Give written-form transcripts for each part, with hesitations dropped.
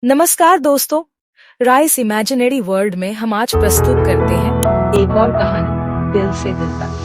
नमस्कार दोस्तों, rice imaginary world में हम आज प्रस्तुत करते हैं एक और कहानी दिल से दिल तक।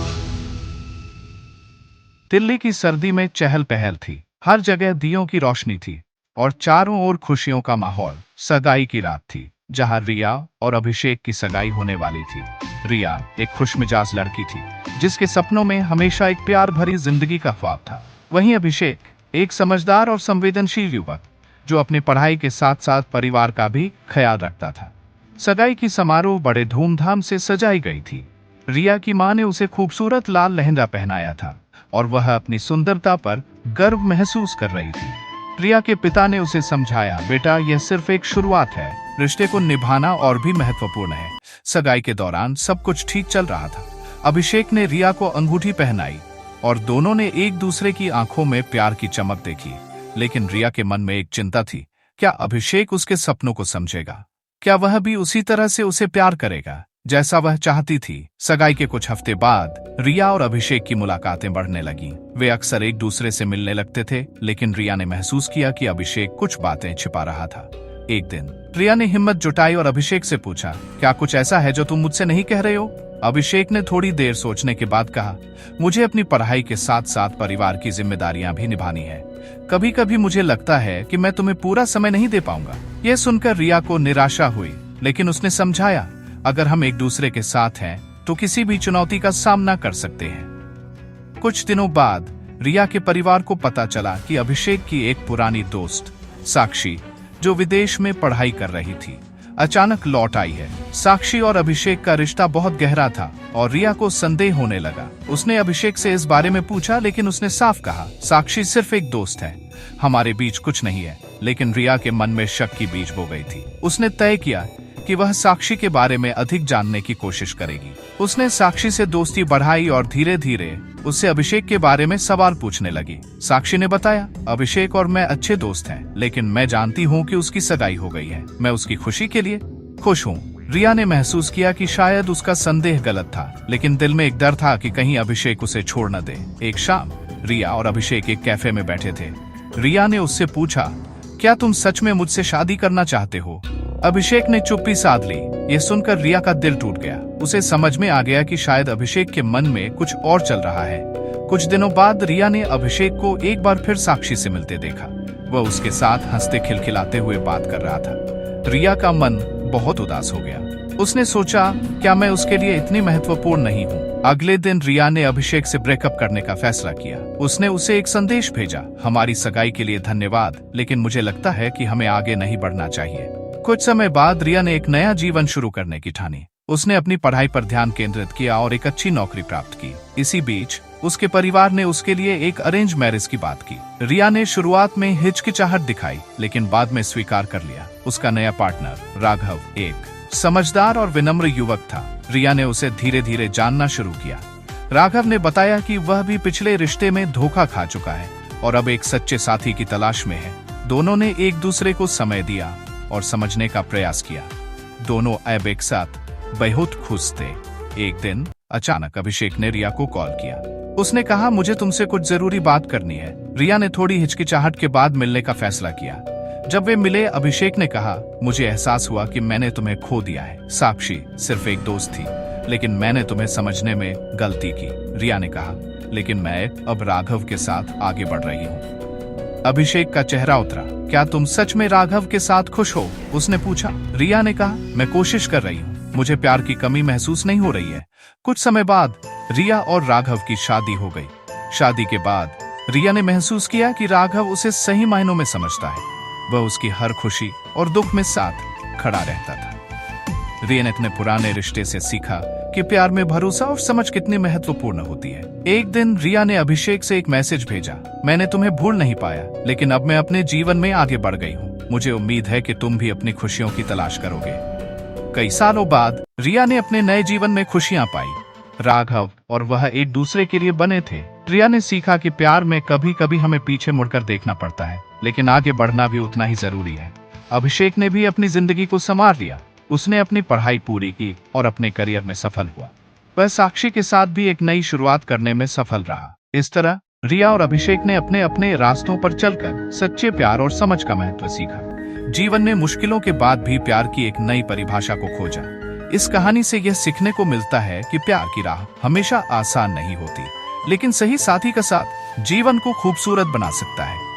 दिल्ली की सर्दी में चहल पहल थी। हर जगह दियों की रोशनी थी और चारों ओर खुशियों का माहौल। सगाई की रात थी जहां रिया और अभिषेक की सगाई होने वाली थी। रिया एक खुशमिजाज लड़की थी जिसके सपनों में हमेशा एक प्यार भरी जिंदगी का ख्वाब था। वहीं अभिषेक एक समझदार और संवेदनशील युवक जो अपनी पढ़ाई के साथ साथ परिवार का भी ख्याल रखता था। सगाई की समारोह बड़े धूमधाम से सजाई गई थी। रिया की मां ने उसे खूबसूरत लाल लहंगा पहनाया था और वह अपनी सुंदरता पर गर्व महसूस कर रही थी। रिया के पिता ने उसे समझाया, बेटा यह सिर्फ एक शुरुआत है, रिश्ते को निभाना और भी महत्वपूर्ण है। सगाई के दौरान सब कुछ ठीक चल रहा था। अभिषेक ने रिया को अंगूठी पहनाई और दोनों ने एक दूसरे की आंखों में प्यार की चमक देखी। लेकिन रिया के मन में एक चिंता थी, क्या अभिषेक उसके सपनों को समझेगा? क्या वह भी उसी तरह से उसे प्यार करेगा जैसा वह चाहती थी? सगाई के कुछ हफ्ते बाद रिया और अभिषेक की मुलाकातें बढ़ने लगीं। वे अक्सर एक दूसरे से मिलने लगते थे, लेकिन रिया ने महसूस किया कि अभिषेक कुछ बातें छिपा रहा था। एक दिन रिया ने हिम्मत जुटाई और अभिषेक से पूछा, क्या कुछ ऐसा है जो तुम मुझसे नहीं कह रहे हो? अभिषेक ने थोड़ी देर सोचने के बाद कहा, मुझे अपनी पढ़ाई के साथ साथ परिवार की जिम्मेदारियां भी निभानी है। कभी कभी मुझे लगता है कि मैं तुम्हें पूरा समय नहीं दे पाऊंगा। यह सुनकर रिया को निराशा हुई, लेकिन उसने समझाया, अगर हम एक दूसरे के साथ हैं तो किसी भी चुनौती का सामना कर सकते हैं। कुछ दिनों बाद रिया के परिवार को पता चला कि अभिषेक की एक पुरानी दोस्त साक्षी, जो विदेश में पढ़ाई कर रही थी, अचानक लौट आई है। साक्षी और अभिषेक का रिश्ता बहुत गहरा था और रिया को संदेह होने लगा। उसने अभिषेक से इस बारे में पूछा, लेकिन उसने साफ कहा, साक्षी सिर्फ एक दोस्त है, हमारे बीच कुछ नहीं है। लेकिन रिया के मन में शक की बीज बो गई थी। उसने तय किया कि वह साक्षी के बारे में अधिक जानने की कोशिश करेगी। उसने साक्षी से दोस्ती बढ़ाई और धीरे धीरे उससे अभिषेक के बारे में सवाल पूछने लगी। साक्षी ने बताया, अभिषेक और मैं अच्छे दोस्त हैं, लेकिन मैं जानती हूँ कि उसकी सगाई हो गई है। मैं उसकी खुशी के लिए खुश हूँ। रिया ने महसूस किया कि शायद उसका संदेह गलत था, लेकिन दिल में एक डर था कि कहीं अभिषेक उसे छोड़ न दे। एक शाम रिया और अभिषेक एक कैफे में बैठे थे। रिया ने उससे पूछा, क्या तुम सच में मुझसे शादी करना चाहते हो? अभिषेक ने चुप्पी साध ली। यह सुनकर रिया का दिल टूट गया। उसे समझ में आ गया कि शायद अभिषेक के मन में कुछ और चल रहा है। कुछ दिनों बाद रिया ने अभिषेक को एक बार फिर साक्षी से मिलते देखा। वह उसके साथ हंसते खिलखिलाते हुए बात कर रहा था। रिया का मन बहुत उदास हो गया। उसने सोचा, क्या मैं उसके लिए इतनी महत्वपूर्ण नहीं हूँ? अगले दिन रिया ने अभिषेक से ब्रेकअप करने का फैसला किया। उसने उसे एक संदेश भेजा, हमारी सगाई के लिए धन्यवाद, लेकिन मुझे लगता है कि हमें आगे नहीं बढ़ना चाहिए। कुछ समय बाद रिया ने एक नया जीवन शुरू करने की ठानी। उसने अपनी पढ़ाई पर ध्यान केंद्रित किया और एक अच्छी नौकरी प्राप्त की। इसी बीच उसके परिवार ने उसके लिए एक अरेंज मैरिज की बात की। रिया ने शुरुआत में हिचकिचाहट दिखाई, लेकिन बाद में स्वीकार कर लिया। उसका नया पार्टनर राघव एक समझदार और विनम्र युवक था। रिया ने उसे धीरे धीरे जानना शुरू किया। राघव ने बताया कि वह भी पिछले रिश्ते में धोखा खा चुका है और अब एक सच्चे साथी की तलाश में है। दोनों ने एक दूसरे को समय दिया और समझने का प्रयास किया। दोनों अब एक साथ बहुत खुश थे। एक दिन अचानक अभिषेक ने रिया को कॉल किया। उसने कहा, मुझे तुमसे कुछ जरूरी बात करनी है। रिया ने थोड़ी हिचकिचाहट के बाद मिलने का फैसला किया। जब वे मिले, अभिषेक ने कहा, मुझे एहसास हुआ कि मैंने तुम्हें खो दिया है। साक्षी सिर्फ एक दोस्त थी, लेकिन मैंने तुम्हें समझने में गलती की। रिया ने कहा, लेकिन मैं अब राघव के साथ आगे बढ़ रही हूँ। अभिषेक का चेहरा उतरा। क्या तुम सच में राघव के साथ खुश हो? उसने पूछा। रिया ने कहा, मैं कोशिश कर रही हूँ, मुझे प्यार की कमी महसूस नहीं हो रही है। कुछ समय बाद रिया और राघव की शादी हो गई। शादी के बाद रिया ने महसूस किया कि राघव उसे सही मायनों में समझता है। वह उसकी हर खुशी और दुख में साथ खड़ा रहता था। रिया ने अपने पुराने रिश्ते से सीखा कि प्यार में भरोसा और समझ कितनी महत्वपूर्ण होती है। एक दिन रिया ने अभिषेक से एक मैसेज भेजा, मैंने तुम्हें भूल नहीं पाया, लेकिन अब मैं अपने जीवन में आगे बढ़ गई हूँ। मुझे उम्मीद है कि तुम भी अपनी खुशियों की तलाश करोगे। कई सालों बाद रिया ने अपने नए जीवन में खुशियां पाई। राघव और वह एक दूसरे के लिए बने थे। रिया ने सीखा कि प्यार में कभी कभी हमें पीछे मुड़कर देखना पड़ता है, लेकिन आगे बढ़ना भी उतना ही जरूरी है। अभिषेक ने भी अपनी जिंदगी को संवार लिया। उसने अपनी पढ़ाई पूरी की और अपने करियर में सफल हुआ। वह साक्षी के साथ भी एक नई शुरुआत करने में सफल रहा। इस तरह रिया और अभिषेक ने अपने अपने रास्तों पर चलकर सच्चे प्यार और समझ का महत्व सीखा। जीवन में मुश्किलों के बाद भी प्यार की एक नई परिभाषा को खोजा। इस कहानी से यह सीखने को मिलता है कि प्यार की राह हमेशा आसान नहीं होती, लेकिन सही साथी का साथ जीवन को खूबसूरत बना सकता है।